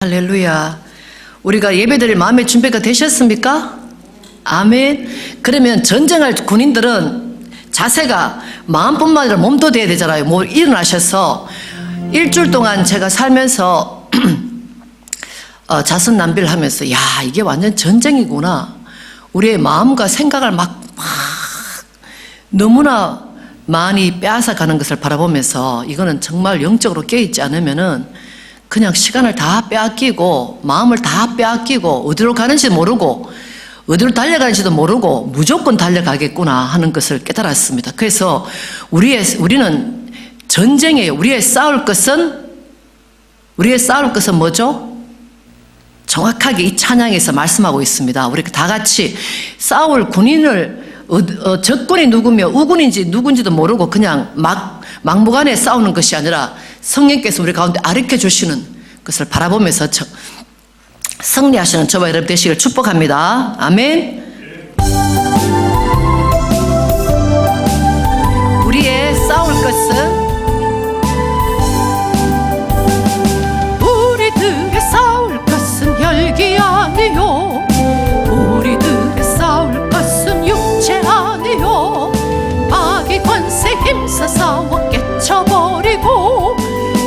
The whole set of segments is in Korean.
할렐루야. 우리가 예배드릴 마음의 준비가 되셨습니까? 아멘. 그러면 전쟁할 군인들은 자세가 마음뿐만 아니라 몸도 돼야 되잖아요. 뭐 일어나셔서 일주일 동안 제가 살면서 자선남비를 하면서 야, 이게 완전 전쟁이구나. 우리의 마음과 생각을 막 너무나 많이 빼앗아가는 것을 바라보면서 이거는 정말 영적으로 깨어있지 않으면은 그냥 시간을 다 빼앗기고 마음을 다 빼앗기고 어디로 가는지 모르고 어디로 달려가는지도 모르고 무조건 달려가겠구나 하는 것을 깨달았습니다. 그래서 우리는 전쟁이에요. 우리의 싸울 것은 뭐죠? 정확하게 이 찬양에서 말씀하고 있습니다. 우리 다 같이 싸울 군인을 적군이 누구며 우군인지 누군지도 모르고 그냥 막무가내 싸우는 것이 아니라 성령께서 우리 가운데 가르쳐 주시는 것을 바라보면서 승리하시는 저와 여러분 되시길 축복합니다. 아멘. 우리의 싸울 것은 우리들의 싸울 것은 혈기 아니요, 우리들의 싸울 것은 육체 아니요, 악의 권세 힘써 싸워 깨쳐버리고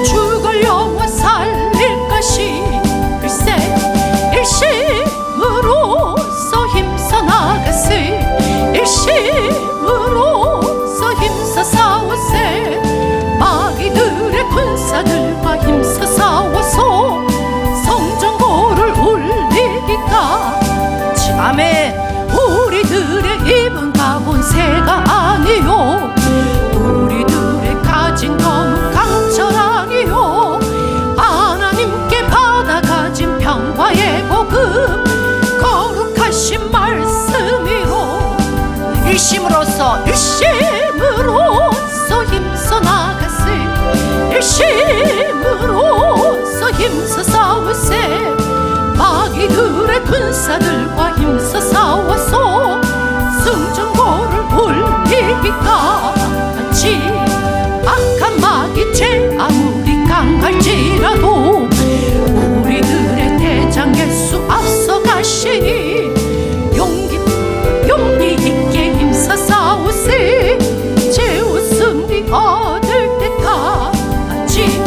죽을 영혼 살릴 것이 글쎄 일심으로써 힘써 나가세, 일심으로써 힘써 싸우세. 마귀들의 군사들과 힘써 싸워서 성전고를 울리기까. 아멘. 우리들의 입은 가본 새가 아니요, 우리들의 가진 검은 강철 아니요, 하나님께 받아가진 평화의 복음 거룩하신 말씀이로 일심으로써 일심으로써 힘써 나가세, 일심으로써 힘써 싸우세. 마귀들의 군사들과 힘써 싸워서 승전고를 울리기까 같이. 악한 마귀 죄 아무리 강할지라도 우리들의 대장 예수 앞서 가시니 용기 있게 힘써 싸우세. 죄우 승리 얻을 때까지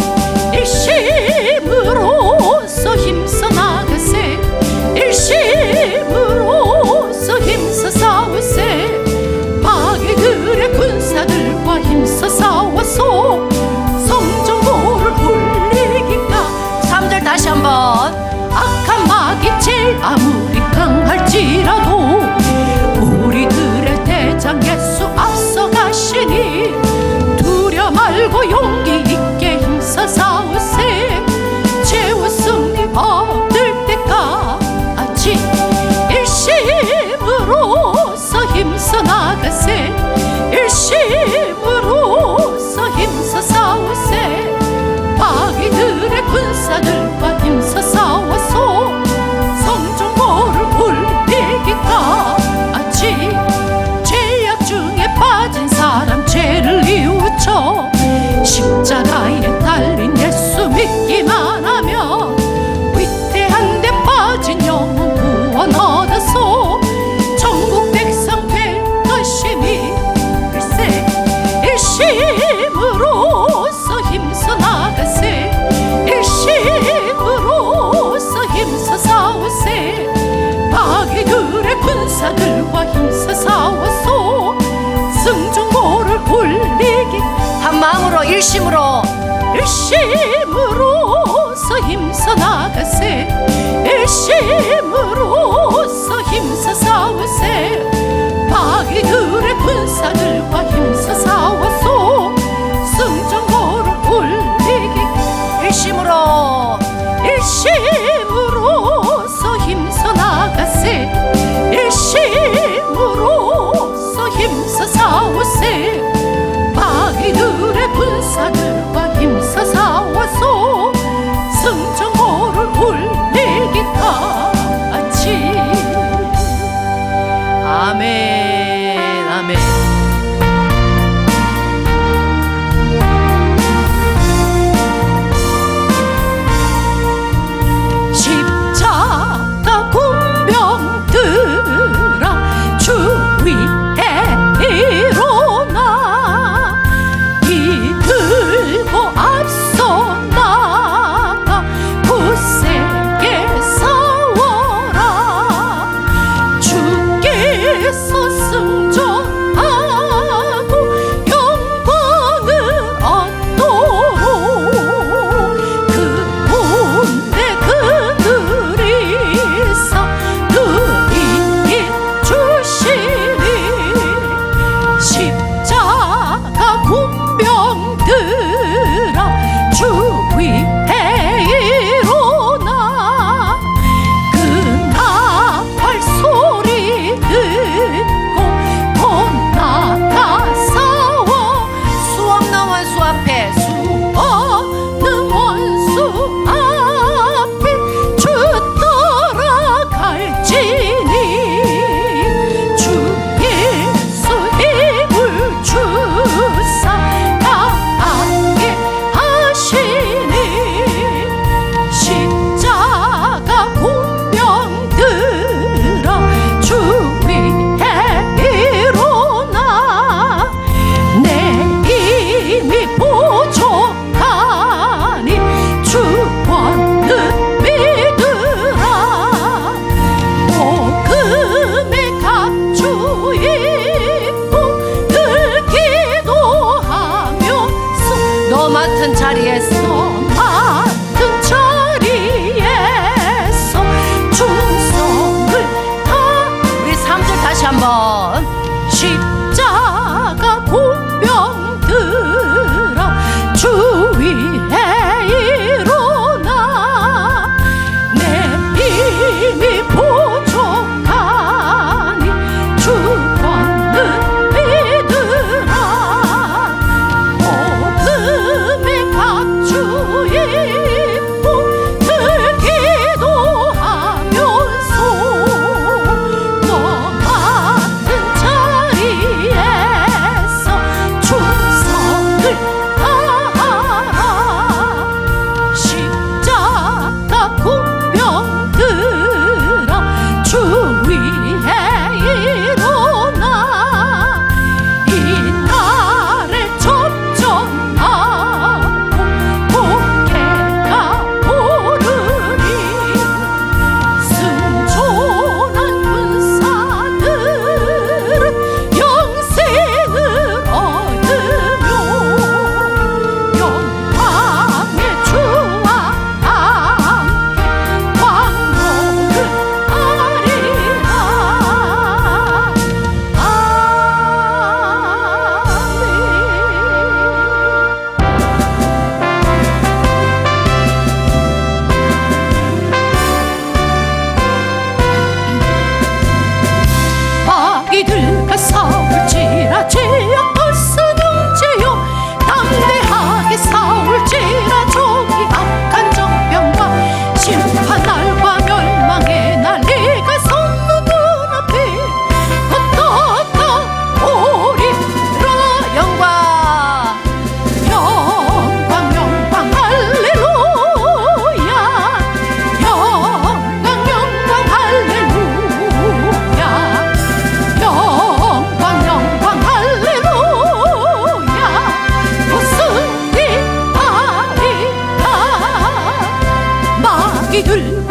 일심으로써 힘써 나가세, 일심으로써 힘써 싸우세. 마귀들의 군사들과 힘써 싸워서 성전고를 울리기까. 3절 다시 한번. 악한 마귀 죄 아무리 강할지라도 우리들의 대장 예수 앞서 가시니 두려 말고 용기 있게 힘써 싸우세. 죄우 승리 얻을 때까지 일심으로써 힘써 나가세, 일심으로써 힘써 싸우세. 마귀들의 군사들과 힘써 싸워서 성전고를 울리기까 같이. 죄악 중에 빠진 사람 죄를 뉘우쳐 십자가에 달린 예수 믿기만 하면 위태한 데 빠진 영혼 구원 얻어서 천국 백성 될 것이니 글쎄 일심으로써 힘써 나가세, 일심으로써 힘써 싸우세. 마귀들의 군사들과 힘써 싸워서 승전고를 울리기. 한 마음으로 일심으로써 힘써 나가세, 일심으로써 힘써 싸우세. 마귀들의 군사들과 힘써 싸워서 승전고를 울리기. 일심으로써 힘써 나가세, 일심으로써 힘써 싸우세. 마귀들의 군사들과 힘써 싸워서 승전고를 울리기까 같이. 아멘. 아멘.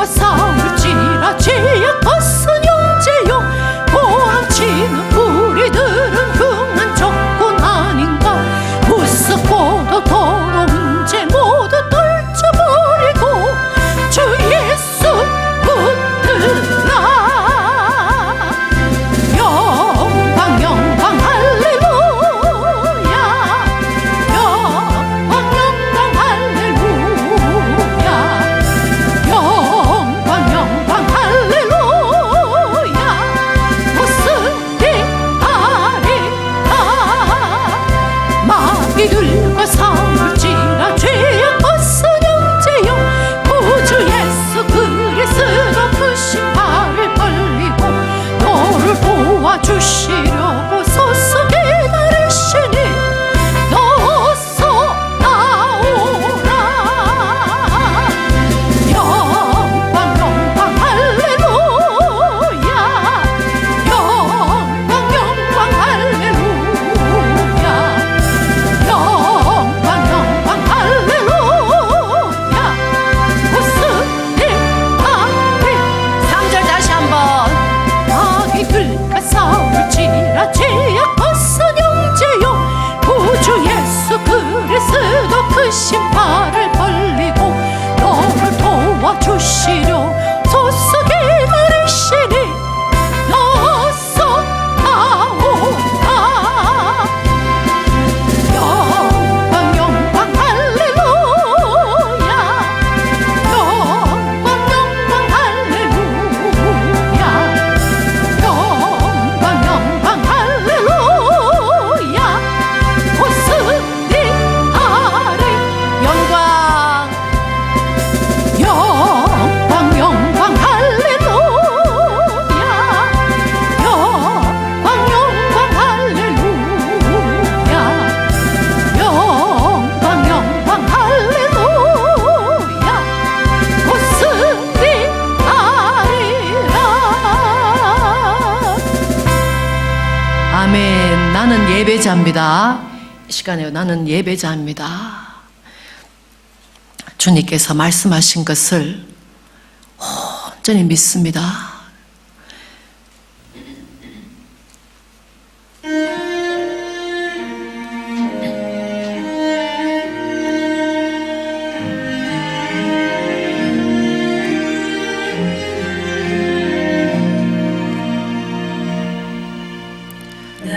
아비들과 싸울지라 죄악 벗은 형제여 고함치는 우리들은 흥한 적군 아닌가 우습고도 더러운 죄 모두 떨쳐버리고 주 예수 붙들라 영광 영광 할렐루야 영광 영광 할렐루야 영광 영광 할렐루야 무슨 일하리라 마귀들과 싸울지라 죄악 벗은 형제여 구주 예수 그리스도 그 신발을 벌리고 너를 도와주시려고 서서 기다리시니 어서 나오라 영광 영광 할렐루야 영광 영광 할렐루야 영광 영광 할렐루야 무슨 일하리 3절 다시 한번. 마귀들과 싸울지라 죄악 벗은 형제여 구주 예수 그리스도 그 신발을 벌리고 너를 도와주시려 서서 기다리시니 어서 나오라 영광 영광 할렐루야 영광 영광 할렐루야 영광 영광 할렐루야 무슨 일하리 영광. 영광 영광 할렐루야 영광 영광 할렐루야 영광 영광 할렐루야 무슨 일하리라 아멘. 나는 예배자입니다. 이 시간에 나는 예배자입니다. 주님께서 말씀하신 것을 온전히 믿습니다.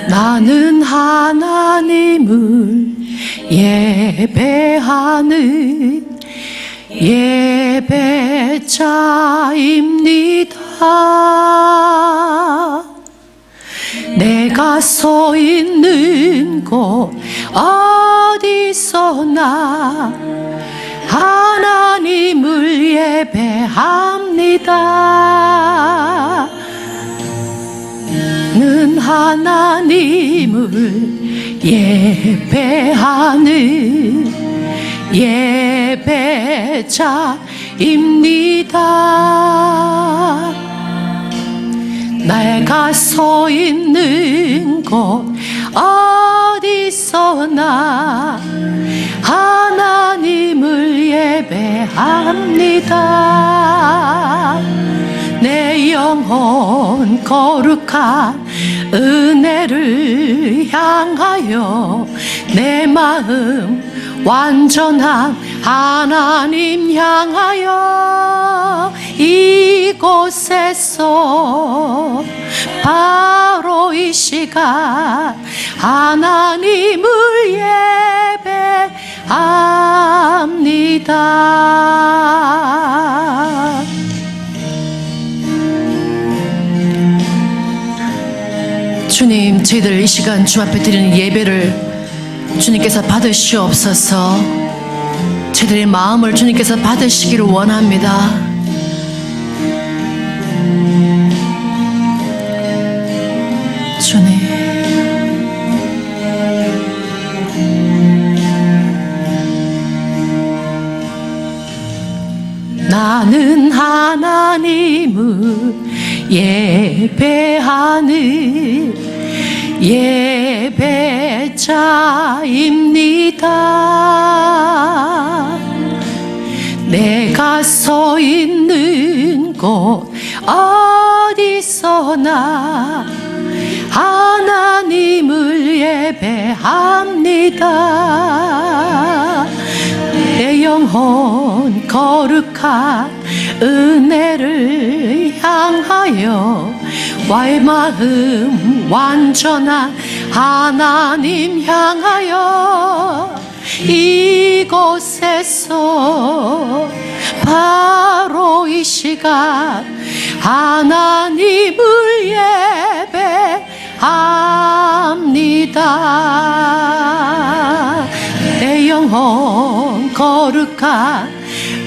나는 하나님을 예배하는 예배자입니다. 내가 서 있는 곳 어디서나 하나님을 예배합니다. 는 하나님을 예배하는 예배자입니다. 내가 서 있는 곳 어디서나 하나님을 예배합니다. 내 영혼 거룩한 은혜를 향하여 내 마음 완전한 하나님 향하여 이곳에서 바로 이 시간 하나님을 예배합니다. 주님, 저희들 이 시간 주 앞에 드리는 예배를 주님께서 받으시옵소서. 저희들의 마음을 주님께서 받으시기를 원합니다. 주님, 나는 하나님을 예배하는 예배자입니다. 내가 서 있는 어디서나 하나님을 예배합니다. 내 영혼 거룩한 은혜를 향하여 와의 마음 완전한 하나님 향하여 이곳에서 바로 이 시간 하나님을 예배합니다. 내 영혼 거룩한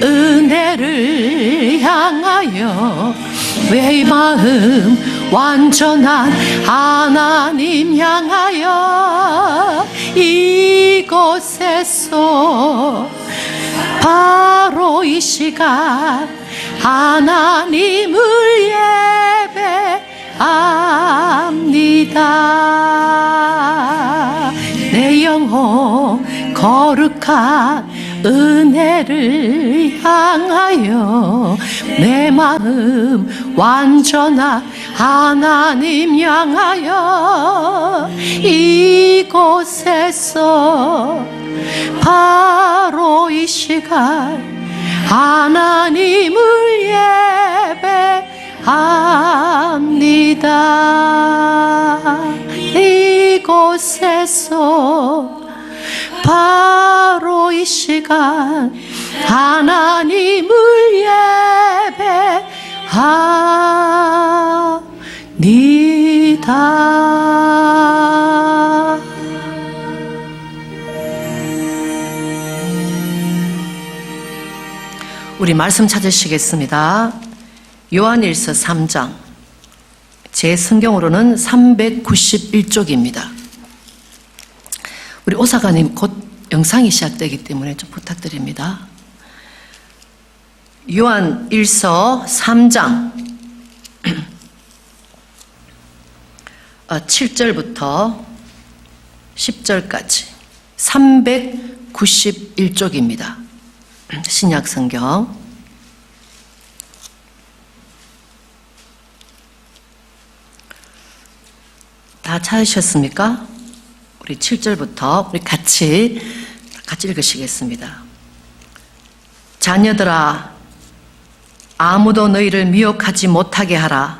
은혜를 향하여 내 마음 완전한 하나님 향하여 이곳에서 바로 이 시간 하나님을 예배합니다. 내 영혼 거룩한 은혜를 향하여 내 마음 완전한 하나님 향하여 이곳에서 바로 이 시간 하나님을 예배합니다. 이곳에서 바로 이 시간 하나님을 예배합니다. 우리 말씀 찾으시겠습니다. 요한일서 3장 제 성경으로는 391쪽입니다. 우리 오사가님 곧 영상이 시작되기 때문에 좀 부탁드립니다. 요한일서 3장 7절부터 10절까지 391쪽입니다. 신약성경. 다 찾으셨습니까? 우리 7절부터 우리 같이 읽으시겠습니다. 자녀들아, 아무도 너희를 미혹하지 못하게 하라.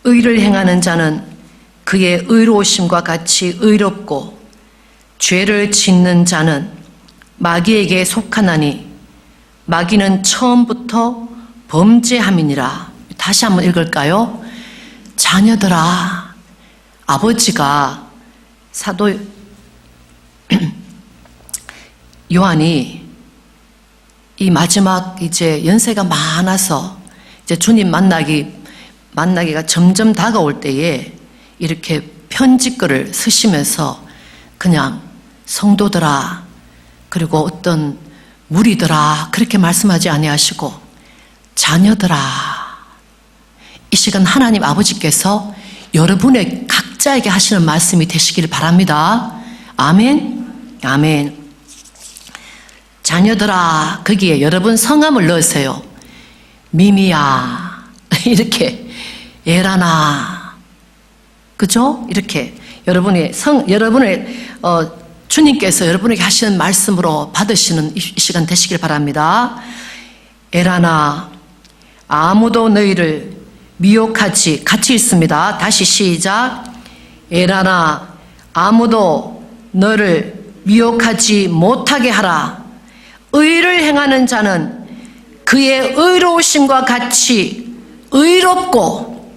의를 행하는 자는 그의 의로우심과 같이 의롭고 죄를 짓는 자는 마귀에게 속하나니 마귀는 처음부터 범죄함이니라. 다시 한번 읽을까요? 자녀들아, 아버지가 사도 요한이 이 마지막 이제 연세가 많아서 이제 주님 만나기가 점점 다가올 때에 이렇게 편지글을 쓰시면서 그냥 성도들아 그리고 어떤 무리들아 그렇게 말씀하지 아니하시고 자녀들아, 이 시간 하나님 아버지께서 여러분의 각자에게 하시는 말씀이 되시길 바랍니다. 아멘. 아멘. 자녀들아, 거기에 여러분 성함을 넣으세요. 미미야 이렇게, 에라나, 그죠? 이렇게 여러분의 주님께서 여러분에게 하시는 말씀으로 받으시는 이 시간 되시길 바랍니다. 에라나, 아무도 너희를 미혹하지, 같이 읽습니다. 다시 시작. 에라나, 아무도 너를 미혹하지 못하게 하라. 의를 행하는 자는 그의 의로우심과 같이 의롭고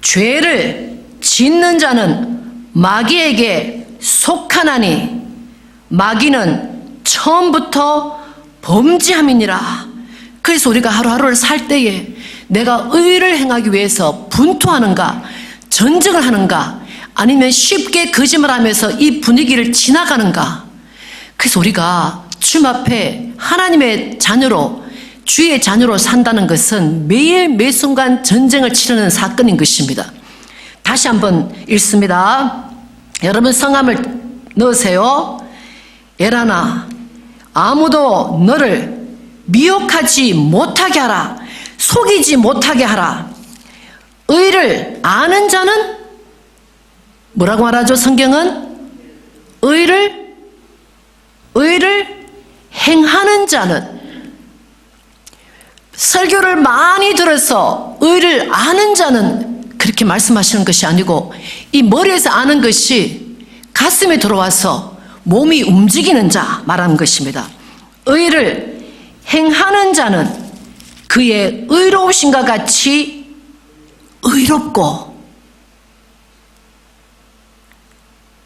죄를 짓는 자는 마귀에게 속하나니 마귀는 처음부터 범죄함이니라. 그래서 우리가 하루하루를 살 때에 내가 의를 행하기 위해서 분투하는가, 전쟁을 하는가, 아니면 쉽게 거짓말하면서 이 분위기를 지나가는가. 그래서 우리가 주님 앞에 하나님의 자녀로, 주의 자녀로 산다는 것은 매일 매순간 전쟁을 치르는 사건인 것입니다. 다시 한번 읽습니다. 여러분 성함을 넣으세요. 에라나, 아무도 너를 미혹하지 못하게 하라. 속이지 못하게 하라. 의를 아는 자는 뭐라고 말하죠? 성경은 의를 행하는 자는, 설교를 많이 들어서 의를 아는 자는 그렇게 말씀하시는 것이 아니고, 이 머리에서 아는 것이 가슴에 들어와서 몸이 움직이는 자 말하는 것입니다. 의를 행하는 자는 그의 의로우신가 같이 의롭고,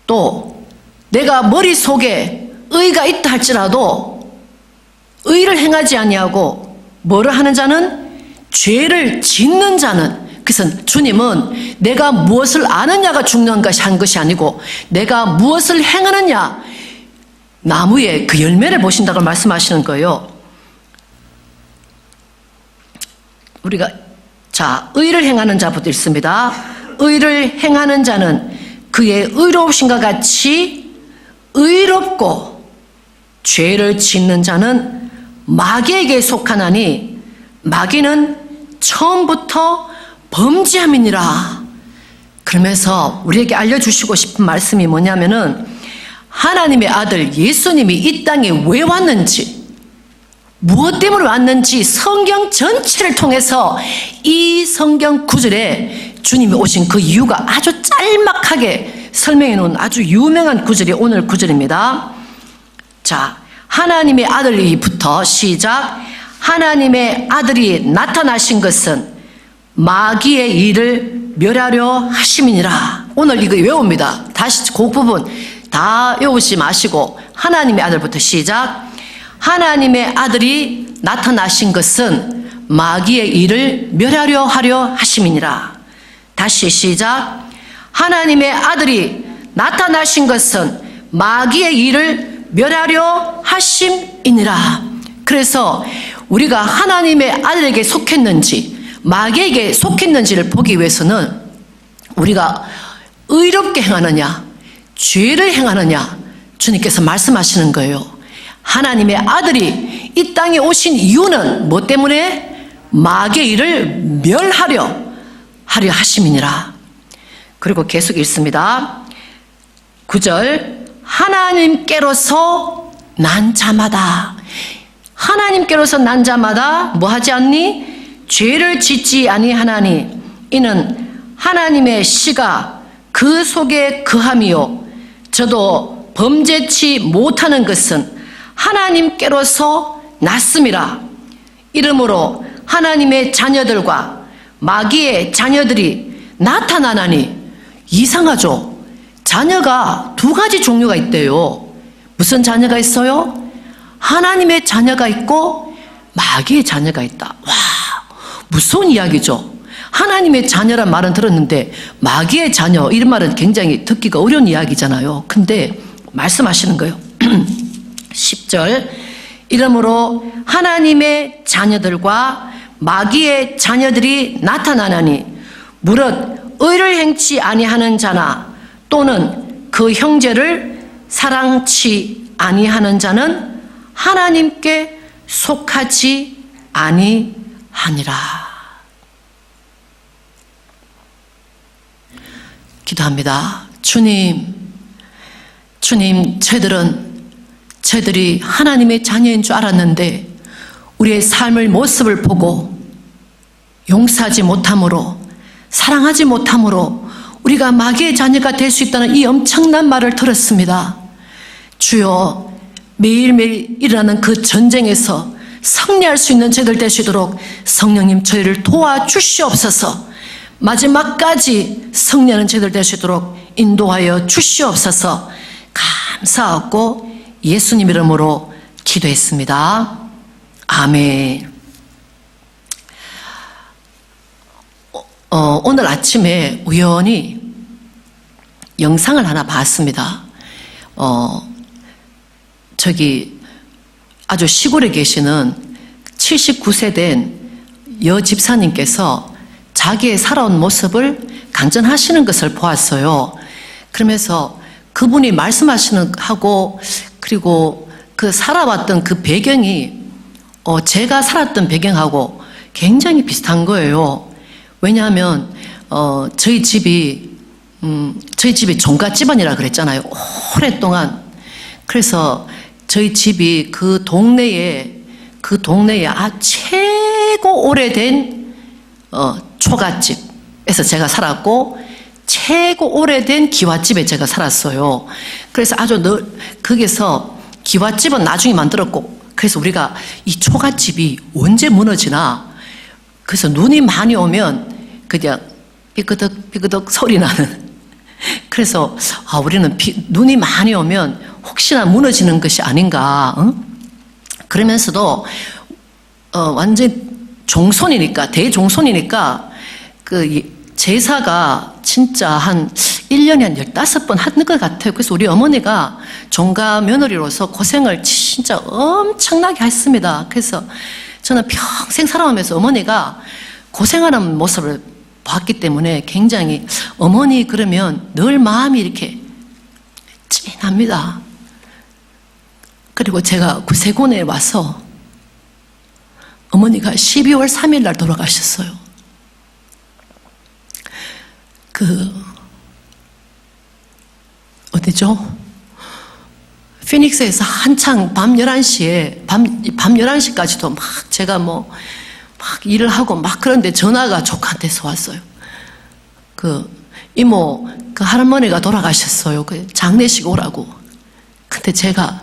또 내가 머릿속에 의가 있다 할지라도 의를 행하지 아니하고 뭐를 하는 자는, 죄를 짓는 자는, 그래서 주님은 내가 무엇을 아느냐가 중요한 것이 한 것이 아니고 내가 무엇을 행하느냐, 나무의 그 열매를 보신다고 말씀하시는 거예요. 우리가 의를 행하는 자부터 있습니다. 의를 행하는 자는 그의 의로우신가 같이 의롭고, 죄를 짓는 자는 마귀에게 속하나니 마귀는 처음부터 범죄함이니라. 그러면서 우리에게 알려주시고 싶은 말씀이 뭐냐면은, 하나님의 아들 예수님이 이 땅에 왜 왔는지, 무엇 때문에 왔는지 성경 전체를 통해서 이 성경 구절에 주님이 오신 그 이유가 아주 짤막하게 설명해 놓은 아주 유명한 구절이 오늘 구절입니다. 자, 하나님의 아들이부터 시작. 하나님의 아들이 나타나신 것은 마귀의 일을 멸하려 하심이니라. 오늘 이거 외웁니다. 다시 그 부분 다 외우지 마시고 하나님의 아들부터 시작. 하나님의 아들이 나타나신 것은 마귀의 일을 멸하려 하심이니라. 다시 시작. 하나님의 아들이 나타나신 것은 마귀의 일을 멸하려 하심이니라. 그래서 우리가 하나님의 아들에게 속했는지 마귀에게 속했는지를 보기 위해서는 우리가 의롭게 행하느냐 죄를 행하느냐 주님께서 말씀하시는 거예요. 하나님의 아들이 이 땅에 오신 이유는 뭐 때문에? 마귀의 일을 멸하려 하심이니라. 그리고 계속 읽습니다. 9절. 하나님께로서 난 자마다, 하나님께로서 난 자마다 뭐 하지 않니? 죄를 짓지 아니하나니 이는 하나님의 씨가 그 속에 거함이요 저도 범죄치 못하는 것은 하나님께로서 났음이라. 이러므로 하나님의 자녀들과 마귀의 자녀들이 나타나나니. 이상하죠? 자녀가 두 가지 종류가 있대요. 무슨 자녀가 있어요? 하나님의 자녀가 있고 마귀의 자녀가 있다. 와, 무서운 이야기죠. 하나님의 자녀란 말은 들었는데 마귀의 자녀 이런 말은 굉장히 듣기가 어려운 이야기잖아요. 근데 말씀하시는 거예요. 10절. 이러므로 하나님의 자녀들과 마귀의 자녀들이 나타나나니 무릇 의를 행치 아니하는 자나 또는 그 형제를 사랑치 아니하는 자는 하나님께 속하지 아니하니라. 기도합니다. 주님, 저희들이 하나님의 자녀인 줄 알았는데 우리의 삶의 모습을 보고 용서하지 못함으로, 사랑하지 못함으로 우리가 마귀의 자녀가 될 수 있다는 이 엄청난 말을 들었습니다. 주여, 매일매일 일어나는 그 전쟁에서 승리할 수 있는 저희들 되시도록 성령님 저희를 도와주시옵소서. 마지막까지 승리하는 저희들 되시도록 인도하여 주시옵소서. 감사하고 예수님 이름으로 기도했습니다. 아멘. 오늘 아침에 우연히 영상을 하나 봤습니다. 아주 시골에 계시는 79세 된 여 집사님께서 자기의 살아온 모습을 간증하시는 것을 보았어요. 그러면서 그분이 말씀하시는 하고, 그리고 그 살아왔던 그 배경이 제가 살았던 배경하고 굉장히 비슷한 거예요. 왜냐하면 저희 집이 종갓 집안이라 그랬잖아요. 오랫동안. 그래서 저희 집이 그 동네에 최고 오래된 초가집에서 제가 살았고, 최고 오래된 기와집에 제가 살았어요. 그래서 거기서 기와집은 나중에 만들었고, 그래서 우리가 이 초가집이 언제 무너지나, 그래서 눈이 많이 오면 그냥 삐그덕 소리 나는. 그래서 우리는 눈이 많이 오면 혹시나 무너지는 것이 아닌가. 그러면서도 완전 종손이니까, 대종손이니까 그 제사가 진짜 한 1년에 한 15번 하는 것 같아요. 그래서 우리 어머니가 종가 며느리로서 고생을 진짜 엄청나게 했습니다. 그래서 저는 평생 살아오면서 어머니가 고생하는 모습을 봤기 때문에 굉장히, 어머니 그러면 늘 마음이 이렇게 찐합니다. 그리고 제가 구세군에 와서 어머니가 12월 3일 날 돌아가셨어요. 어디죠? 피닉스에서 한창 밤 11시까지도 막 제가 막 일을 하고 막 그런데 전화가 조카한테서 왔어요. 이모, 할머니가 돌아가셨어요. 장례식 오라고. 근데 제가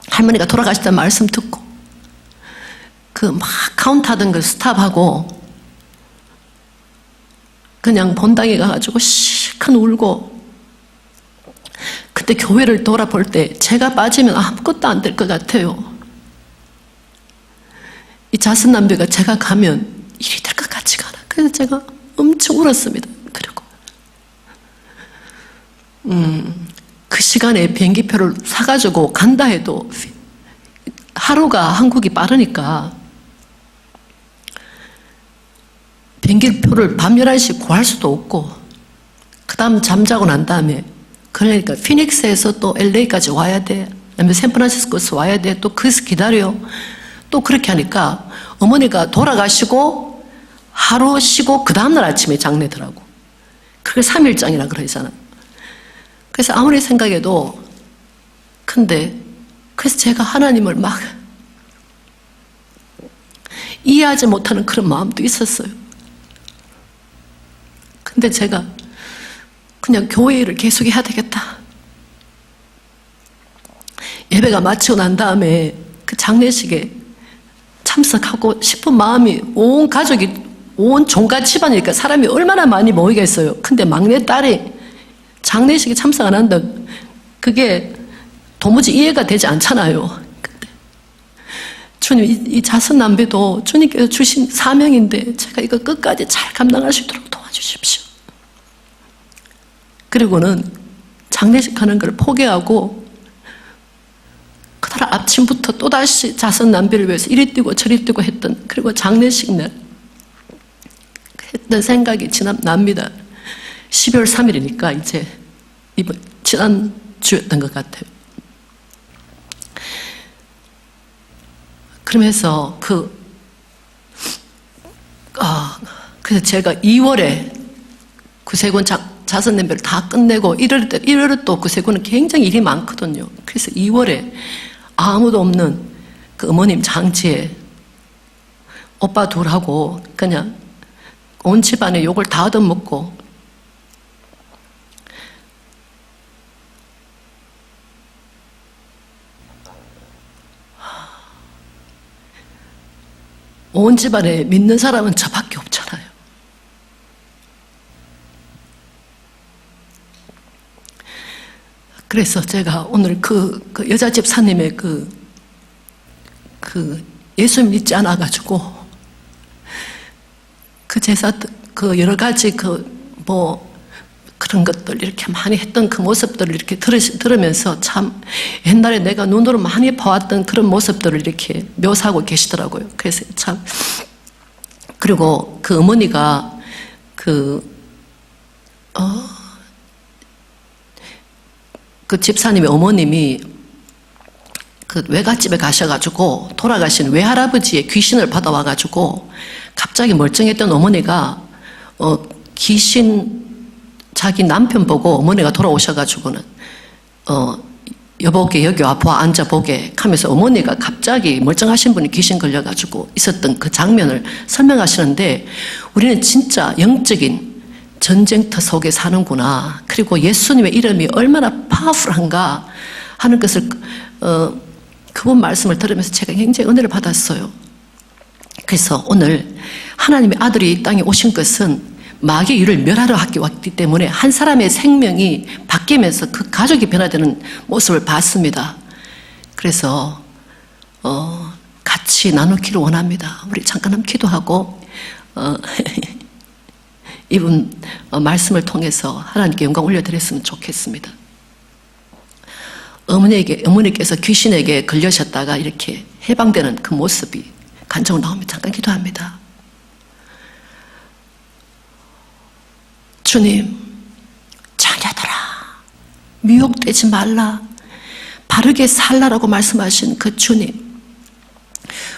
할머니가 돌아가셨다는 말씀 듣고 막 카운트하던 걸 스탑하고 그냥 본당에 가가지고 실컷 울고, 그때 교회를 돌아볼 때 제가 빠지면 아무것도 안 될 것 같아요. 이 자선남배가 제가 가면 일이 될 것 같지가 않아. 그래서 제가 엄청 울었습니다. 그리고 그 시간에 비행기표를 사가지고 간다 해도 하루가 한국이 빠르니까 비행기표를 밤 11시 구할 수도 없고, 그 다음 잠자고 난 다음에, 그러니까 피닉스에서 또 LA까지 와야 돼, 아니면 샌프란시스코에서 와야 돼, 또 거기서 기다려. 또 그렇게 하니까 어머니가 돌아가시고 하루 쉬고 그 다음날 아침에 장례더라고. 그게 3일장이라 그러잖아. 그래서 아무리 생각해도, 근데 그래서 제가 하나님을 막 이해하지 못하는 그런 마음도 있었어요. 근데 제가 그냥 교회 일을 계속 해야 되겠다. 예배가 마치고 난 다음에 그 장례식에 참석하고 싶은 마음이, 온 가족이, 온 종가 집안이니까 사람이 얼마나 많이 모이겠어요. 근데 막내딸이 장례식에 참석 안 한다, 그게 도무지 이해가 되지 않잖아요. 근데 주님, 이 자선남배도 주님께서 주신 사명인데 제가 이거 끝까지 잘 감당할 수 있도록 도와주십시오. 그리고는 장례식 하는 걸 포기하고 그날 아침부터 또다시 자선남배를 위해서 이리 뛰고 저리 뛰고 했던, 그리고 장례식 날 했던 생각이 납니다. 12월 3일이니까 이제 지난 주였던 것 같아요. 그러면서 그래서 제가 2월에 구세군 자선남배를 다 끝내고 1월에 또 구세군은 굉장히 일이 많거든요. 그래서 2월에 아무도 없는 그 어머님 장지에 오빠 둘하고 그냥 온 집안에 욕을 다 얻어먹고, 온 집안에 믿는 사람은 저밖에 없잖아요. 그래서 제가 오늘 그 여자 집사님의 그 예수 믿지 않아가지고 그 제사, 그 여러 가지 그런 것들 이렇게 많이 했던 그 모습들을 이렇게 들으면서 참 옛날에 내가 눈으로 많이 봐왔던 그런 모습들을 이렇게 묘사하고 계시더라고요. 그래서 참, 그리고 그 어머니가 그 집사님의 어머님이 그 외갓집에 가셔가지고 돌아가신 외할아버지의 귀신을 받아와가지고 갑자기 멀쩡했던 어머니가 귀신 자기 남편 보고 어머니가 돌아오셔가지고는 여보게 여기 와봐 앉아보게 하면서 어머니가 갑자기 멀쩡하신 분이 귀신 걸려가지고 있었던 그 장면을 설명하시는데 우리는 진짜 영적인 전쟁터 속에 사는구나. 그리고 예수님의 이름이 얼마나 파워풀한가 하는 것을 그분 말씀을 들으면서 제가 굉장히 은혜를 받았어요. 그래서 오늘 하나님의 아들이 이 땅에 오신 것은 마귀의 일을 멸하러 왔기 때문에 한 사람의 생명이 바뀌면서 그 가족이 변화되는 모습을 봤습니다. 그래서 같이 나누기를 원합니다. 우리 잠깐 한번 기도하고 이분 말씀을 통해서 하나님께 영광 올려드렸으면 좋겠습니다. 어머니께서 귀신에게 걸려셨다가 이렇게 해방되는 그 모습이 간증으로 나오면 잠깐 기도합니다. 주님, 자녀들아, 미혹되지 말라. 바르게 살라라고 말씀하신 그 주님.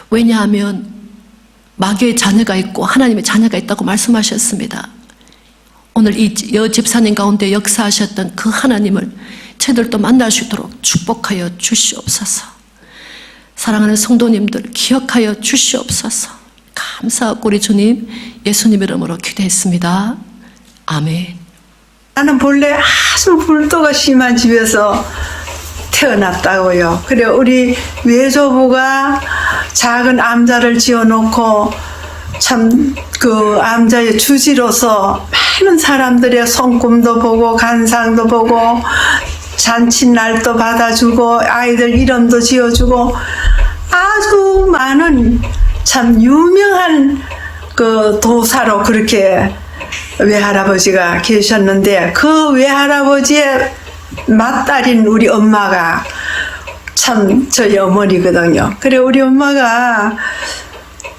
왜냐하면 마귀의 자녀가 있고 하나님의 자녀가 있다고 말씀하셨습니다. 오늘 이 여집사님 가운데 역사하셨던 그 하나님을 저희들도 만날 수 있도록 축복하여 주시옵소서. 사랑하는 성도님들 기억하여 주시옵소서. 감사하고 우리 주님 예수님 이름으로 기도했습니다. 아멘. 나는 본래 아주 불도가 심한 집에서 태어났다고요. 그래 우리 외조부가 작은 암자를 지어놓고 참 그 암자의 주지로서 많은 사람들의 손금도 보고 간상도 보고 잔칫날도 받아주고 아이들 이름도 지어주고 아주 많은 참 유명한 그 도사로 그렇게 외할아버지가 계셨는데 그 외할아버지의 맏딸인 우리 엄마가 참 저희 어머니거든요. 그래 우리 엄마가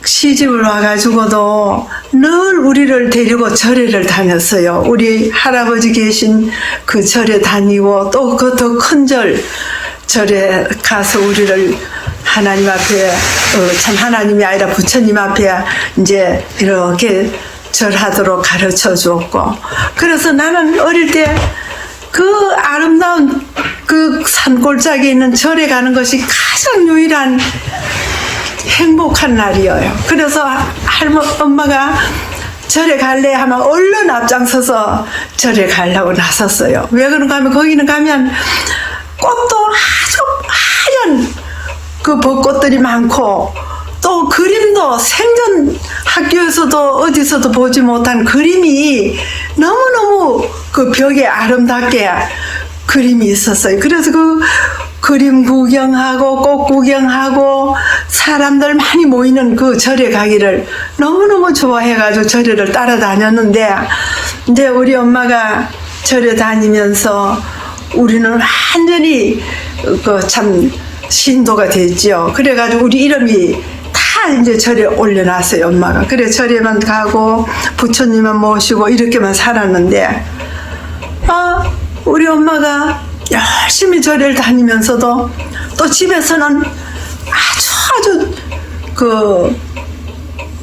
시집을 와가지고도 늘 우리를 데리고 절에를 다녔어요. 우리 할아버지 계신 그 절에 다니고 또 그 더 큰 절에 가서 우리를 하나님 앞에 참 하나님이 아니라 부처님 앞에 이제 이렇게 절하도록 가르쳐 주었고 그래서 나는 어릴 때 그 아름다운 그 산골짜기에 있는 절에 가는 것이 가장 유일한 행복한 날이에요. 그래서 엄마가 절에 갈래 하면 얼른 앞장서서 절에 가려고 나섰어요. 왜 그런가 하면 거기는 가면 꽃도 아주 하얀 그 벚꽃들이 많고 또 그림도 생전 학교에서도 어디서도 보지 못한 그림이 너무너무 그 벽에 아름답게 그림이 있었어요. 그래서 그 그림 구경하고 꽃 구경하고 사람들 많이 모이는 그 절에 가기를 너무너무 좋아해가지고 절에를 따라다녔는데 이제 우리 엄마가 절에 다니면서 우리는 완전히 그 참 신도가 됐죠. 그래가지고 우리 이름이 다 이제 절에 올려놨어요, 엄마가. 그래 절에만 가고 부처님만 모시고 이렇게만 살았는데 우리 엄마가 열심히 절에를 다니면서도 또 집에서는 아주 그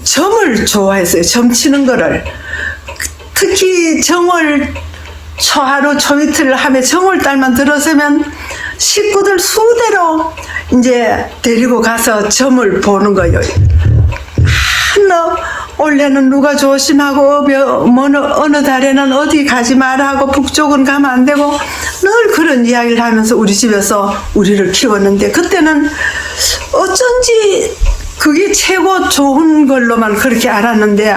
점을 좋아했어요. 점 치는 거를. 특히 정월 초하루 초이틀 하며 정월달만 들어서면 식구들 수대로 이제 데리고 가서 점을 보는 거예요. 올해는 누가 조심하고 어느 달에는 어디 가지 마라 하고 북쪽은 가면 안 되고 늘 그런 이야기를 하면서 우리 집에서 우리를 키웠는데 그때는 어쩐지 그게 최고 좋은 걸로만 그렇게 알았는데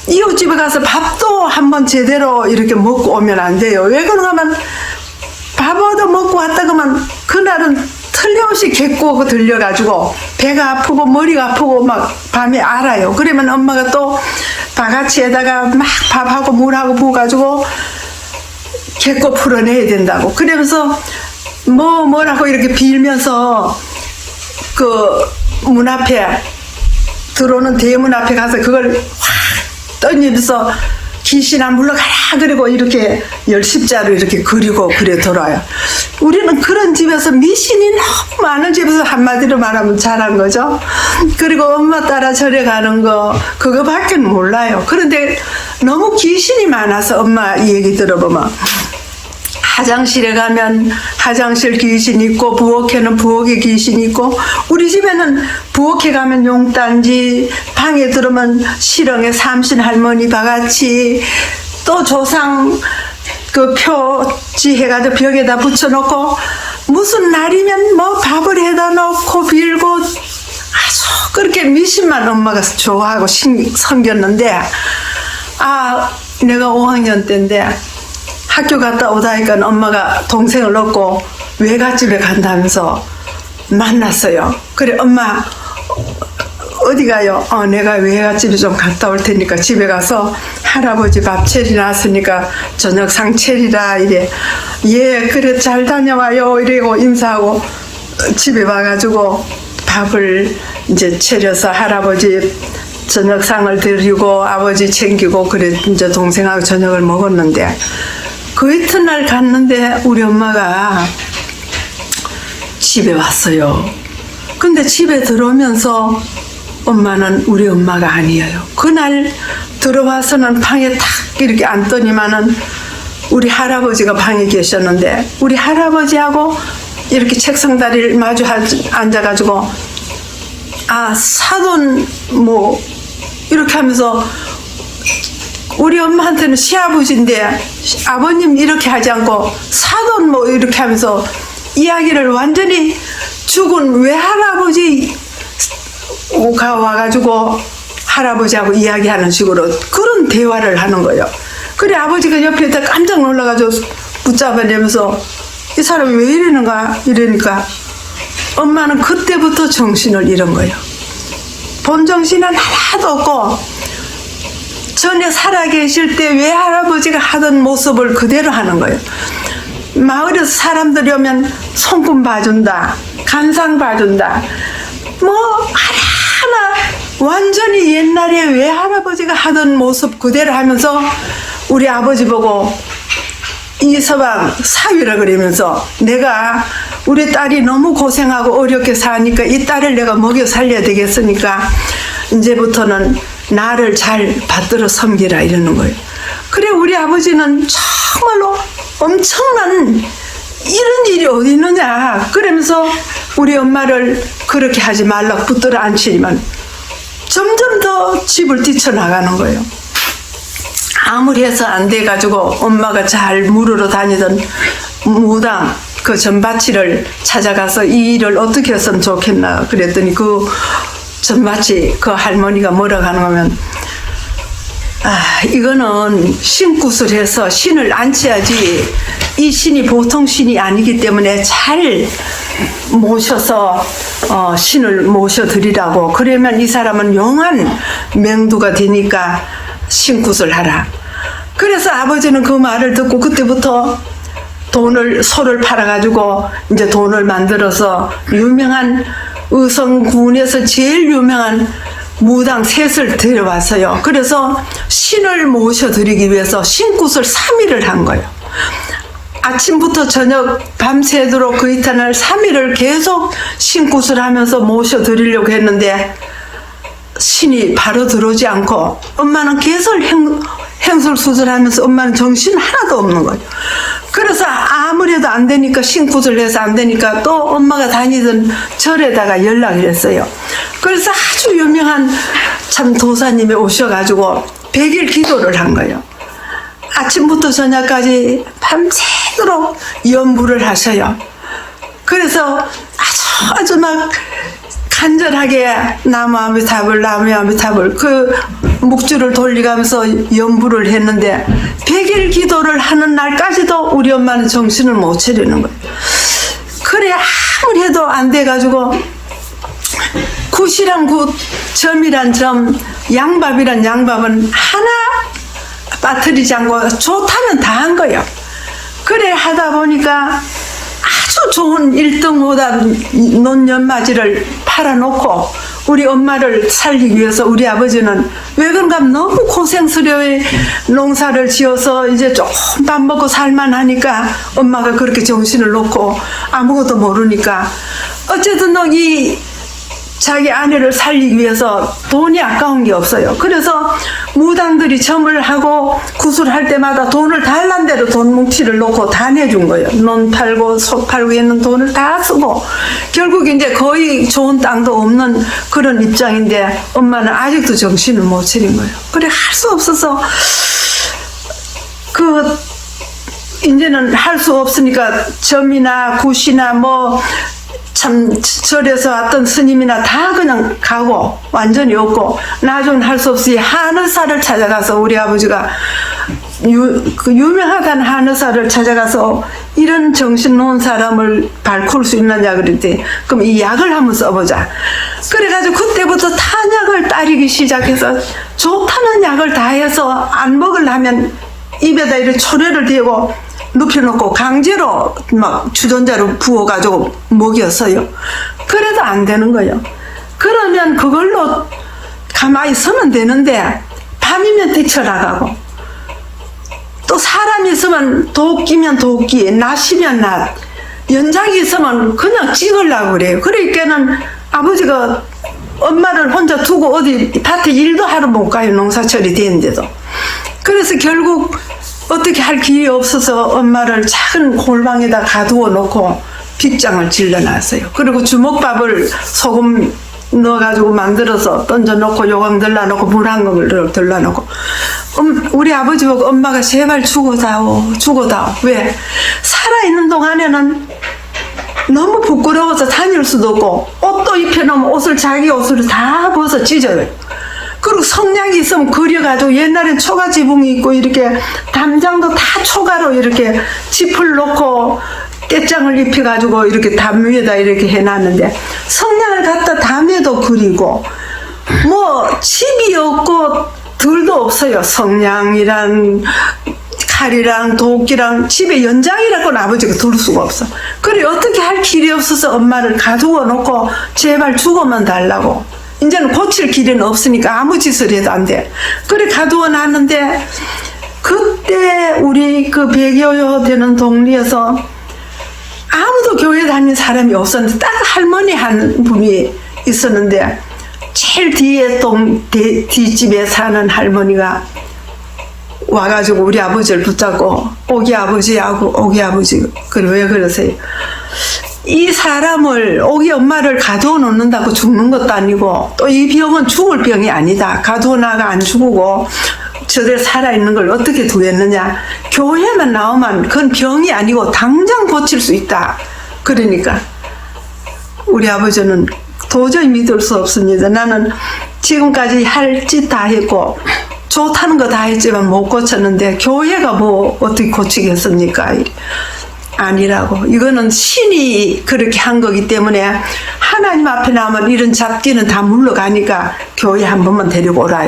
이웃집에 가서 밥도 한번 제대로 이렇게 먹고 오면 안 돼요. 왜 그런가 하면 밥 얻어 먹고 왔다 그러면 그날은 틀림없이 객고 들려가지고 배가 아프고 머리가 아프고 막 밤에 알아요. 그러면 엄마가 또 바가지에다가 막 밥하고 물하고 부어가지고 객고 풀어내야 된다고. 그러면서 뭐라고 이렇게 빌면서 그 문 앞에 들어오는 대문 앞에 가서 그걸 확 던지면서 귀신아 물러가라 그리고 이렇게 열십자로 이렇게 그리고 그래 돌아요. 우리는 그런 집에서 미신이 너무 많은 집에서 한마디로 말하면 잘한 거죠. 그리고 엄마 따라 절에 가는 거 그거밖에 몰라요. 그런데 너무 귀신이 많아서 엄마 얘기 들어보면 화장실에 가면 화장실 귀신 있고 부엌에는 부엌에 귀신 있고 우리 집에는 부엌에 가면 용단지 방에 들어오면 실형의 삼신 할머니 바같이 또 조상 그 표지 해가지고 벽에다 붙여놓고 무슨 날이면 뭐 밥을 해다 놓고 빌고 아주 그렇게 미신만 엄마가 좋아하고 섬겼는데 내가 5학년 때인데 학교 갔다 오다니까 엄마가 동생을 얻고 외갓집에 간다면서 만났어요. 그래 엄마 어디 가요? 내가 외갓집에 좀 갔다 올 테니까 집에 가서 할아버지 밥 차려놨으니까 저녁상 차리라 이래. 예 그래 잘 다녀와요 이러고 인사하고 집에 와가지고 밥을 이제 차려서 할아버지 저녁상을 드리고 아버지 챙기고 그래 이제 동생하고 저녁을 먹었는데 그 이튿날 갔는데 우리 엄마가 집에 왔어요. 근데 집에 들어오면서 엄마는 우리 엄마가 아니에요. 그날 들어와서는 방에 탁 이렇게 앉더니만은 우리 할아버지가 방에 계셨는데 우리 할아버지하고 이렇게 책상 다리를 마주 앉아가지고 사돈 뭐 이렇게 하면서 우리 엄마한테는 시아버지인데 아버님 이렇게 하지 않고 사돈 뭐 이렇게 하면서 이야기를 완전히 죽은 외할아버지가 와가지고 할아버지하고 이야기하는 식으로 그런 대화를 하는 거예요. 그래 아버지가 옆에 있다 깜짝 놀라가지고 붙잡아내면서 이 사람이 왜 이러는가 이러니까 엄마는 그때부터 정신을 잃은 거예요. 본 정신은 하나도 없고 전에 살아계실 때 외할아버지가 하던 모습을 그대로 하는 거예요. 마을에서 사람들이 오면 손금 봐준다, 간상 봐준다, 뭐 하나하나 완전히 옛날에 외할아버지가 하던 모습 그대로 하면서 우리 아버지 보고 이서방 사위라 그러면서 내가 우리 딸이 너무 고생하고 어렵게 사니까 이 딸을 내가 먹여 살려야 되겠으니까 이제부터는 나를 잘 받들어 섬기라 이러는 거예요. 그래 우리 아버지는 정말로 엄청난 이런 일이 어디 있느냐 그러면서 우리 엄마를 그렇게 하지 말라고 붙들어 앉히지만 점점 더 집을 뛰쳐나가는 거예요. 아무리 해서 안 돼가지고 엄마가 잘 물으러 다니던 무당 그 전바치를 찾아가서 이 일을 어떻게 했으면 좋겠나 그랬더니 그 전마치 그 할머니가 뭐라고 하냐면 이거는 신굿을 해서 신을 앉혀야지 이 신이 보통 신이 아니기 때문에 잘 모셔서 신을 모셔드리라고 그러면 이 사람은 용한 맹두가 되니까 신굿을 하라. 그래서 아버지는 그 말을 듣고 그때부터 소를 팔아가지고 이제 돈을 만들어서 유명한 의성군에서 제일 유명한 무당 셋을 데려왔어요. 그래서 신을 모셔드리기 위해서 신굿을 3일을 한 거예요. 아침부터 저녁 밤새도록 그 이튿날 3일을 계속 신굿을 하면서 모셔드리려고 했는데 신이 바로 들어오지 않고 엄마는 계속 행설수설하면서 엄마는 정신 하나도 없는 거예요. 그래서 아무래도 안 되니까 신굿을 해서 안 되니까 또 엄마가 다니던 절에다가 연락을 했어요. 그래서 아주 유명한 참 도사님이 오셔가지고 100일 기도를 한 거예요. 아침부터 저녁까지 밤새도록 연부를 하셔요. 그래서 아주 막 간절하게 나무 아미타불 그 묵주를 돌리면서 연부를 했는데 100일 기도를 하는 날까지도 우리 엄마는 정신을 못 차리는 거예요. 그래 아무리 해도 안 돼가지고 굿이란 굿, 점이란 점, 양밥이란 양밥은 하나 빠뜨리지 않고 좋다면 다 한 거예요. 그래 하다 보니까 아주 좋은 1등 호답 논연맞이를 팔아놓고 우리 엄마를 살리기 위해서 우리 아버지는 왜 그런가 하면 너무 고생스러워 농사를 지어서 이제 조금 밥 먹고 살만하니까 엄마가 그렇게 정신을 놓고 아무것도 모르니까 어쨌든 이 자기 아내를 살리기 위해서 돈이 아까운 게 없어요. 그래서 무당들이 점을 하고 구슬할 때마다 돈을 달란 대로 돈 뭉치를 놓고 다 내준 거예요. 논 팔고 속 팔고 있는 돈을 다 쓰고 결국 이제 거의 좋은 땅도 없는 그런 입장인데 엄마는 아직도 정신을 못 차린 거예요. 그래 할 수 없어서 이제는 할 수 없으니까 점이나 굿이나 참 절에서 왔던 스님이나 다 그냥 가고 완전히 없고 나중에 할 수 없이 한의사를 찾아가서 우리 아버지가 유명하다는 한의사를 찾아가서 이런 정신 놓은 사람을 바꿀 수 있느냐 그랬더니 그럼 이 약을 한번 써보자. 그래가지고 그때부터 탄약을 따르기 시작해서 좋다는 약을 다 해서 안 먹으려면 입에다 이렇게 초래를 대고 눕혀놓고 강제로 막 주전자로 부어가지고 먹였어요. 그래도 안 되는 거예요. 그러면 그걸로 가만히 서면 되는데 밤이면 뛰쳐나가고 또 사람이 있으면 도끼면 도끼, 낫이면 낫, 연장이 있으면 그냥 찍으려고 그래요. 그러니까는 아버지가 엄마를 혼자 두고 어디 밭에 일도 하러 못 가요. 농사철이 되는데도. 그래서 결국 어떻게 할 길이 없어서 엄마를 작은 골방에다 가두어 놓고 빗장을 질러놨어요. 그리고 주먹밥을 소금 넣어가지고 만들어서 던져놓고 요강 들러놓고 물 한 그릇 들러놓고 우리 아버지 보고 엄마가 제발 죽어다오 죽어다오. 왜? 살아있는 동안에는 너무 부끄러워서 다닐 수도 없고 옷도 입혀놓으면 옷을 자기 옷을 다 벗어 찢어요. 그리고 성냥이 있으면 그려가지고 옛날엔 초가 지붕이 있고 이렇게 담장도 다 초가로 이렇게 짚을 놓고 떼장을 입혀가지고 이렇게 담 위에다 이렇게 해놨는데 성냥을 갖다 담에도 그리고 집이 없고 들도 없어요. 성냥이랑 칼이랑 도끼랑 집에 연장이라고는 아버지가 둘 수가 없어. 그래 어떻게 할 길이 없어서 엄마를 가두어 놓고 제발 죽어만 달라고. 이제는 고칠 길은 없으니까 아무 짓을 해도 안 돼. 그래 가두어 놨는데 그때 우리 그 100여 되는 동리에서 아무도 교회 다니는 사람이 없었는데 딱 할머니 한 분이 있었는데 제일 뒤에 뒷집에 사는 할머니가 와가지고 우리 아버지를 붙잡고 오기 아버지하고 오기 아버지 그래 왜 그러세요? 이 사람을 오기 엄마를 가두어 놓는다고 죽는 것도 아니고 또 이 병은 죽을 병이 아니다. 가두어 놔가 안 죽고 저들 살아있는 걸 어떻게 두겠느냐. 교회만 나오면 그건 병이 아니고 당장 고칠 수 있다. 그러니까 우리 아버지는 도저히 믿을 수 없습니다. 나는 지금까지 할 짓 다 했고 좋다는 거 다 했지만 못 고쳤는데 교회가 어떻게 고치겠습니까? 아니라고. 이거는 신이 그렇게 한 거기 때문에 하나님 앞에 나오면 이런 잡기는 다 물러가니까 교회 한 번만 데리고 오라.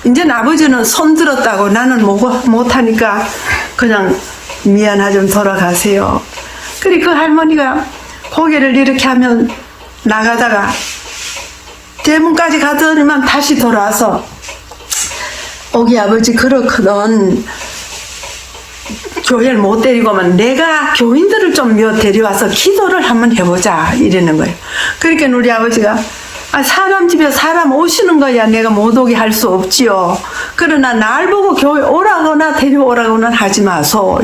이제 아버지는 손 들었다고 나는 못하니까 그냥 미안하좀 돌아가세요. 그래 그 할머니가 고개를 이렇게 하면 나가다가 대문까지 가더니만 다시 돌아와서 오기 아버지 그렇거든. 교회를 못 데리고만 내가 교인들을 좀 데려와서 기도를 한번 해보자 이러는 거예요. 그러니까 우리 아버지가 사람 집에 사람 오시는 거야 내가 못 오게 할 수 없지요. 그러나 날 보고 교회 오라거나 데려오라고는 하지 마소.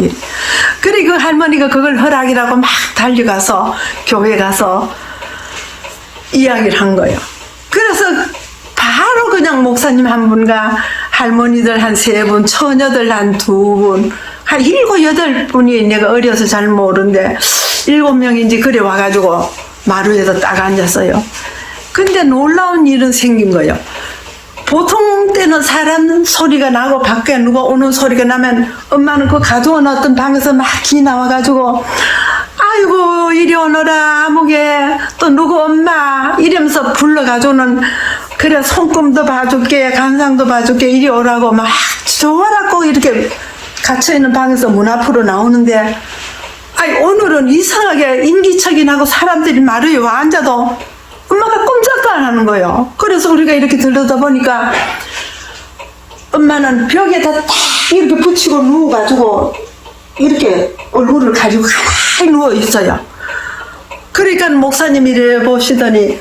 그래 그 할머니가 그걸 허락이라고 막 달려가서 교회 가서 이야기를 한 거예요. 그래서 바로 그냥 목사님 한 분과 할머니들 한 3분, 처녀들 한 2분, 한 7, 8분이 내가 어려서 잘 모르는데 7명인지 그래 와가지고 마루에다 딱 앉았어요. 근데 놀라운 일은 생긴 거예요. 보통 때는 사람 소리가 나고 밖에 누가 오는 소리가 나면 엄마는 그 가두어 놨던 방에서 막 기 나와가지고 아이고 이리 오너라 아무개 또 누구 엄마 이러면서 불러가지고는 그래 손금도 봐줄게 간상도 봐줄게 이리 오라고 막 좋아라고 이렇게 갇혀있는 방에서 문 앞으로 나오는데 오늘은 이상하게 인기척이 나고 사람들이 마루에 와 앉아도 엄마가 꼼짝도 안 하는 거예요. 그래서 우리가 이렇게 들여다보니까 엄마는 벽에다 딱 이렇게 붙이고 누워가지고 이렇게 얼굴을 가지고 가만히 누워 있어요. 그러니까 목사님이 이래 보시더니,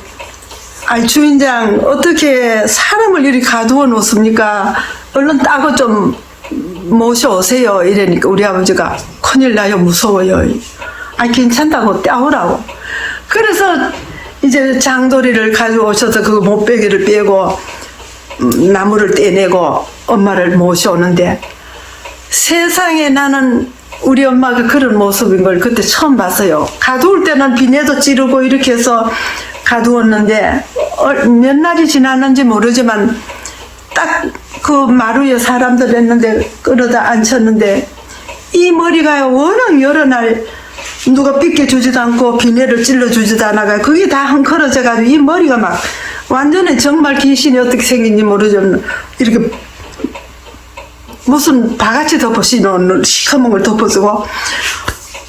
아이 주인장 어떻게 사람을 이렇게 가두어 놓습니까? 얼른 따고 좀 모셔오세요. 이러니까 우리 아버지가 큰일 나요, 무서워요. 아 괜찮다고 떼오라고. 그래서 이제 장도리를 가져오셔서 그 못빼기를 빼고 나무를 떼내고 엄마를 모셔오는데, 세상에 나는 우리 엄마가 그런 모습인 걸 그때 처음 봤어요. 가두올 때는 비내도 찌르고 이렇게 해서 가두었는데 몇 날이 지났는지 모르지만 딱 그 마루에 사람들 했는데 끌어다 앉혔는데, 이 머리가 워낙 여러 날 누가 빗겨주지도 않고 비내를 찔러주지도 않아가 그게 다 헝클어져가지고 이 머리가 막 완전히 정말 귀신이 어떻게 생긴지 모르지만 이렇게 무슨 바가지 덮어씌놓은 시커먼 걸 덮어쓰고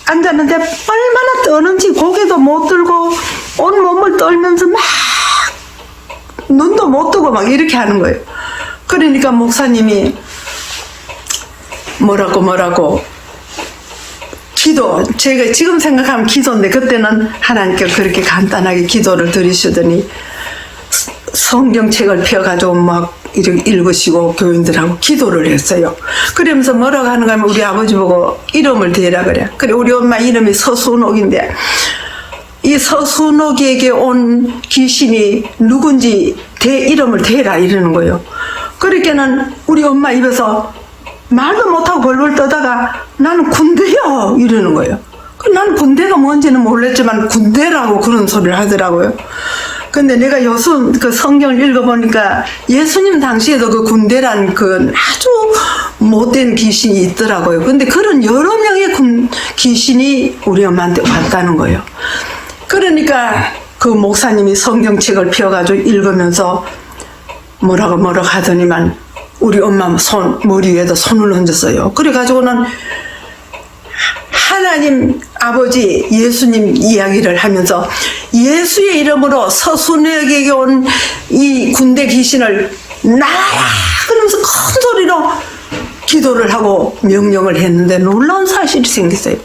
앉았는데 얼마나 떠는지 고개도 못 들고 온 몸을 떨면서 막 눈도 못 뜨고 막 이렇게 하는 거예요. 그러니까 목사님이 뭐라고 기도, 제가 지금 생각하면 기도인데 그때는 하나님께 그렇게 간단하게 기도를 드리시더니 성경책을 펴가지고 막 이렇게 읽으시고 교인들하고 기도를 했어요. 그러면서 뭐라고 하는가 하면 우리 아버지 보고 이름을 대라 그래. 그래 우리 엄마 이름이 서순옥인데 이 서순옥에게 온 귀신이 누군지 이름을 대라 이러는 거예요. 그러니까는 우리 엄마 입에서 말도 못하고 벌벌 떠다가 나는 군대요 이러는 거예요. 나는 군대가 뭔지는 몰랐지만 군대라고 그런 소리를 하더라고요. 근데 내가 요즘 그 성경을 읽어보니까 예수님 당시에도 그 군대란 그 아주 못된 귀신이 있더라고요. 근데 그런 여러 명의 귀신이 우리 엄마한테 왔다는 거예요. 그러니까 그 목사님이 성경책을 펴가지고 읽으면서 뭐라고 하더니만 우리 엄마 머리 위에다 손을 얹었어요. 그래가지고는 하나님 아버지 예수님 이야기를 하면서 예수의 이름으로 서순옥에게 온 이 군대 귀신을 나가라 그러면서 큰 소리로 기도를 하고 명령을 했는데 놀라운 사실이 생겼어요.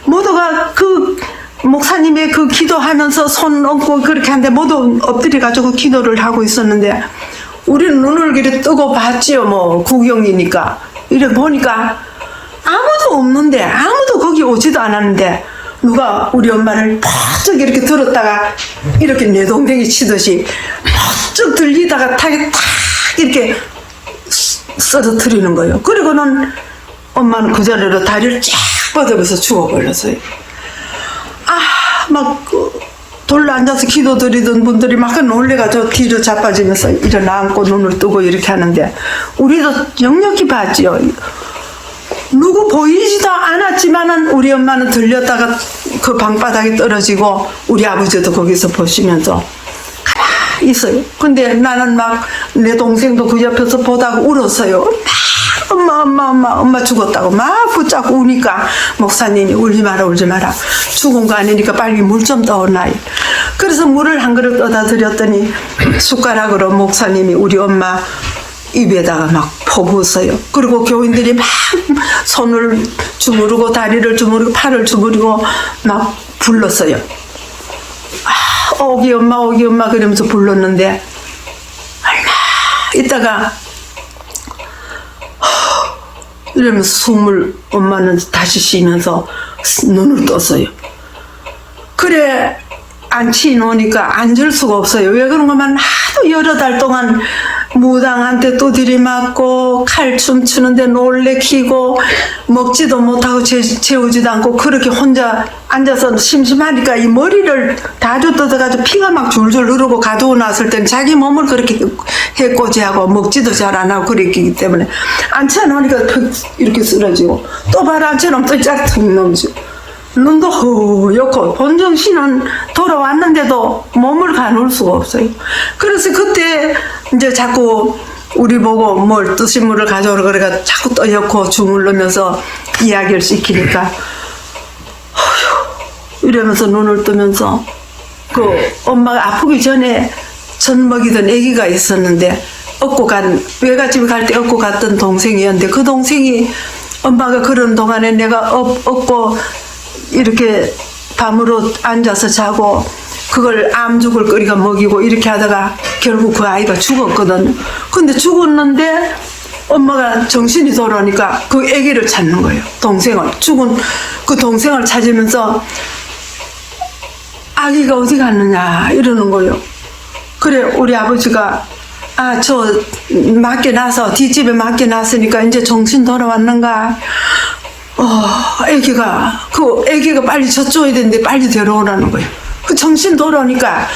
모두가 그 목사님의 그 기도하면서 손 얹고 그렇게 하는데 모두 엎드려 가지고 기도를 하고 있었는데 우리는 눈을 이렇게 뜨고 봤지요. 뭐 구경이니까 이렇게 보니까 아무도 없는데 아무도 거기 오지도 않았는데 누가 우리 엄마를 퍽쩍 이렇게 들었다가 이렇게 내동댕이 치듯이 퍽쩍 들리다가 탁 이렇게 쓰러뜨리는 거예요. 그리고는 엄마는 그 자리로 다리를 쫙 뻗어서 죽어버렸어요. 막 돌로 앉아서 기도 드리던 분들이 막 놀래가지고 뒤로 자빠지면서 일어나 앉고 눈을 뜨고 이렇게 하는데 우리도 역력히 봤지요. 누구 보이지도 않았지만은 우리 엄마는 들렸다가 그 방바닥에 떨어지고 우리 아버지도 거기서 보시면서 가만히 있어요. 근데 나는 막 내 동생도 그 옆에서 보다가 울었어요. 엄마 죽었다고 막 붙잡고 우니까 목사님이 울지 마라 죽은 거 아니니까 빨리 물 좀 떠오라. 그래서 물을 한 그릇 떠다 드렸더니 숟가락으로 목사님이 우리 엄마 입에다가 막 퍼부었어요. 그리고 교인들이 막 손을 주무르고 다리를 주무르고 팔을 주무르고 막 불렀어요. 오기 엄마 그러면서 불렀는데 얼마 있다가 이러면서 숨을 엄마는 다시 쉬면서 눈을 떴어요. 그래 앉히 놓으니까 앉을 수가 없어요. 왜 그런가만 하도 여러 달 동안 무당한테 또 들이맞고 칼춤 추는데 놀래키고 먹지도 못하고 재우지도 않고 그렇게 혼자 앉아서 심심하니까 이 머리를 다주 뜯어가지고 피가 막 줄줄 흐르고 가두고 났을 때는 자기 몸을 그렇게 해코지하고 먹지도 잘 안 하고 그랬기 때문에 앉혀놓으니까 이렇게 쓰러지고 또 바로 앉혀놓으면 또 짝퉁 넘지고 눈도 허옇고 본정신은 돌아왔는데도 몸을 가눌 수가 없어요. 그래서 그때 이제 자꾸 우리 보고 뭘 뜨신 물을 가져오라 그래가 자꾸 떠옇고 주물르면서 이야기를 시키니까 이러면서 눈을 뜨면서 엄마가 아프기 전에 젖 먹이던 아기가 있었는데 외갓집에 갈 때 업고 갔던 동생이었는데 그 동생이 엄마가 그런 동안에 내가 업고 이렇게 밤으로 앉아서 자고 그걸 암죽을 끓이가 먹이고 이렇게 하다가 결국 그 아이가 죽었거든. 근데 죽었는데 엄마가 정신이 돌아오니까 그 아기를 찾는 거예요. 죽은 그 동생을 찾으면서 아기가 어디 갔느냐 이러는 거예요. 그래 우리 아버지가 저 맡겨놔서 뒷집에 맡겨놨으니까 이제 정신 돌아왔는가. 아기가 빨리 젖줘야 되는데 빨리 데려오라는 거예요. 그 정신 돌아오니까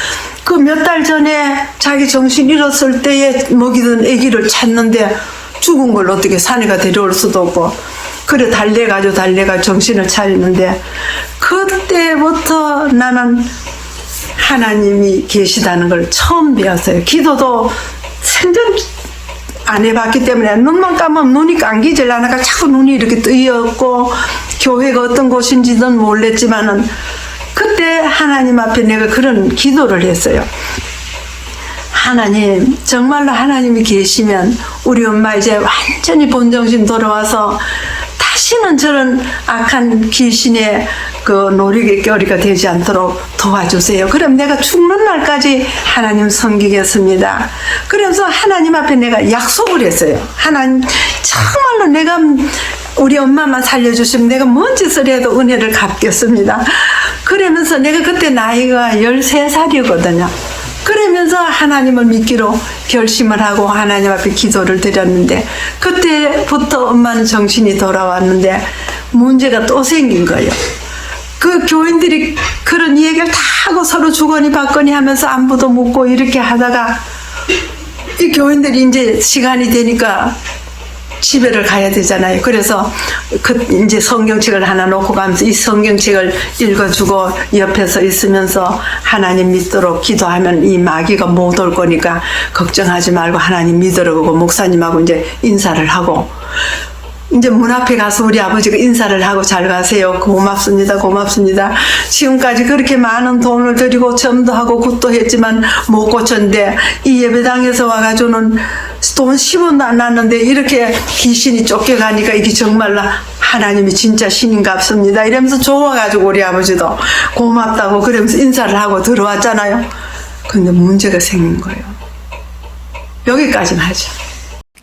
그 몇 달 전에 자기 정신 잃었을 때에 먹이던 아기를 찾는데 죽은 걸 어떻게 사내가 데려올 수도 없고 그래 달래가 정신을 차리는데 그때부터 나는 하나님이 계시다는 걸 처음 배웠어요. 기도도 생전 안 해봤기 때문에 눈만 감으면 눈이 감기질 않아가 자꾸 눈이 이렇게 뜨였고 교회가 어떤 곳인지는 몰랐지만은 그때 하나님 앞에 내가 그런 기도를 했어요. 하나님, 정말로 하나님이 계시면 우리 엄마 이제 완전히 본정신 돌아와서 다시는 저런 악한 귀신의 그 노리개거리가 되지 않도록 도와주세요. 그럼 내가 죽는 날까지 하나님 섬기겠습니다. 그래서 하나님 앞에 내가 약속을 했어요. 하나님, 정말로 내가 우리 엄마만 살려주시면 내가 뭔 짓을 해도 은혜를 갚겠습니다. 그러면서 내가 그때 나이가 13살이거든요. 그러면서 하나님을 믿기로 결심을 하고 하나님 앞에 기도를 드렸는데 그때부터 엄마는 정신이 돌아왔는데 문제가 또 생긴 거예요. 그 교인들이 그런 얘기를 다 하고 서로 주거니 받거니 하면서 안부도 묻고 이렇게 하다가 이 교인들이 이제 시간이 되니까 집에를 가야 되잖아요. 그래서 이제 성경책을 하나 놓고 가면서 이 성경책을 읽어주고 옆에서 있으면서 하나님 믿도록 기도하면 이 마귀가 못 올 거니까 걱정하지 말고 하나님 믿으라고 목사님하고 이제 인사를 하고 이제 문 앞에 가서 우리 아버지가 인사를 하고 잘 가세요. 고맙습니다. 지금까지 그렇게 많은 돈을 들이고 점도 하고 굿도 했지만 못 고쳤는데 이 예배당에서 와가지고는 돈 10원도 안 났는데 이렇게 귀신이 쫓겨가니까 이게 정말로 하나님이 진짜 신인갑습니다. 이러면서 좋아가지고 우리 아버지도 고맙다고 그러면서 인사를 하고 들어왔잖아요. 근데 문제가 생긴 거예요. 여기까지는 하죠.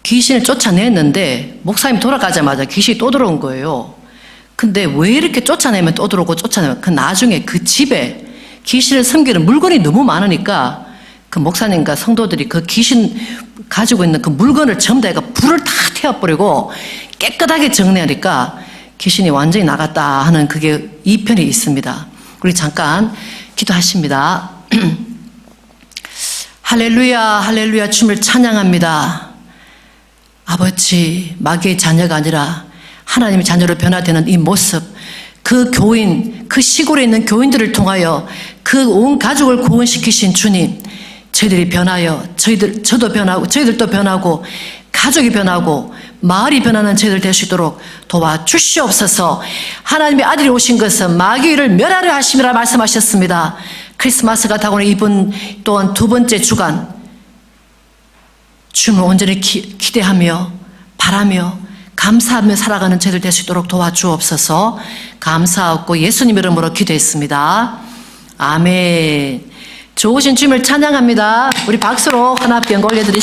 귀신을 쫓아냈는데 목사님 돌아가자마자 귀신이 또 들어온 거예요. 근데 왜 이렇게 쫓아내면 또 들어오고 쫓아내면 그 나중에 그 집에 귀신을 섬기는 물건이 너무 많으니까 그 목사님과 성도들이 그 귀신 가지고 있는 그 물건을 전부 다 불을 다 태워버리고 깨끗하게 정리하니까 귀신이 완전히 나갔다 하는 그게 2편이 있습니다. 우리 잠깐 기도하십니다. 할렐루야 할렐루야 주님을 찬양합니다. 아버지, 마귀의 자녀가 아니라 하나님의 자녀로 변화되는 이 모습, 그 교인, 그 시골에 있는 교인들을 통하여 그 온 가족을 구원시키신 주님, 저희들이 변하여 저도 변하고 저희들도 변하고 가족이 변하고 마을이 변하는 저희들 될 수 있도록 도와주시옵소서. 하나님의 아들이 오신 것은 마귀를 멸하려 하심이라 말씀하셨습니다. 크리스마스가 다가오는 이번 또한 두 번째 주간 주님을 온전히 기대하며 바라며 감사하며 살아가는 저희들 될 수 있도록 도와주옵소서. 감사하고 예수님 이름으로 기도했습니다. 아멘. 좋으신 주님을 찬양합니다. 우리 박수로 하나 병 올려드리시죠.